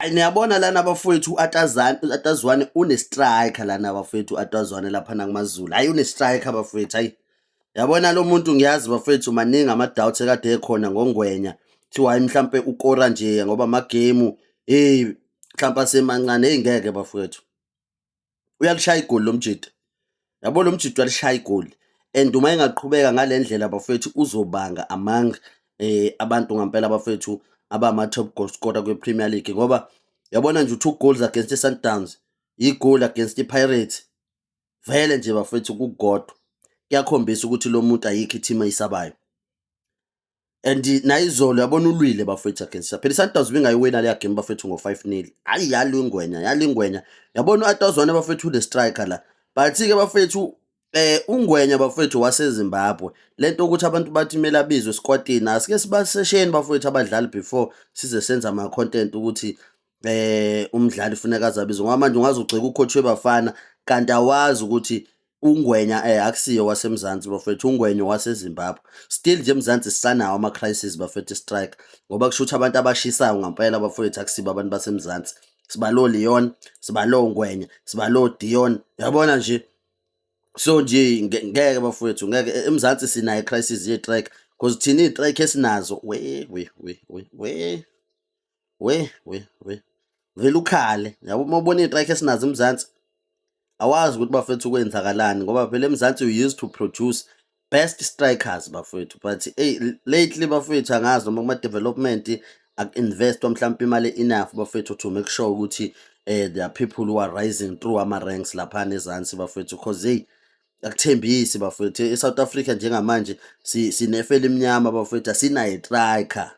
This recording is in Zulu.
Ayi niyabona lana bafowethu uAtazwane une-striker lana bafowethu uAtazwane laphana kumaZulu. Hayi une-striker bafowethu hayi. Yabona lo muntu ngiyazi bafowethu maningi ama-doubts ekade ekhona ngongwenya. Kuthiwa hayi mhlampe ukora nje ngoba amagemu mhlampe asemancane ngeke bafowethu. Uyalishaya igoli lo mjidi. Yabo lo mjidi uyalishaya igoli. And uma engaqhubeka ngale ndlela bafowethu uzobanga among abantu ngampela bafowethu abama-top goal scorer kwe-Premier League ngoba yabona nje 2 goals against i-Sundowns, i-goal against i-Pirates. Vele nje bafowethu kukodwa kuyakhombisa ukuthi lo muntu ayikho i-team ayisabayo. And nayizolo yabona ulwile bafowethu against phela i-Sundowns bengayiwina leya game bafowethu ngo-5-0. Hayi yalingwenya. Yabona u-Atazwane bafowethu ule-striker la. But-ke bafowethu ungwenya bafowethu waseZimbabwe. Lento ukuthi abantu bathi kumele abizwe esquadini asike sibasesheni bafowethu abadlali before size senza ama-content ukuthi umdlali funeka azabizwe ngoba manje ungazogceka ucoach webafana kanti awazi ukuthi ungwenya akusiyo waseMzansi bafowethu, ungwenya waseZimbabwe. Still nje eMzansi sisanawo ama-crisis bafowethu strike ngoba kusho ukuthi abantu abashisayo ngampela bafowethu akusibo abantu baseMzansi. Siba lo Leon, siba lo Ngwenya, siba lo Dion. Yabona nje so nje ngeke bafowethu ngeke eMzansi sinayo crisis ye-strike because thina i-strike esinazo vele ukhale yabo uma ubona i-strike esinazo eMzansi awazi ukuthi bafethu kwenzakalani ngoba phela eMzansi we used to produce best strikers bafethu but lately bafethu angazi noma kuma development aku-investwa mhlawumbe imali enough bafethu to make sure ukuthi there are people who are rising through ama ranks lapha nezansi bafethu because akuthembisi bafethu eSouth Africa njengamanje sinefela eminyama bafethu asinayo striker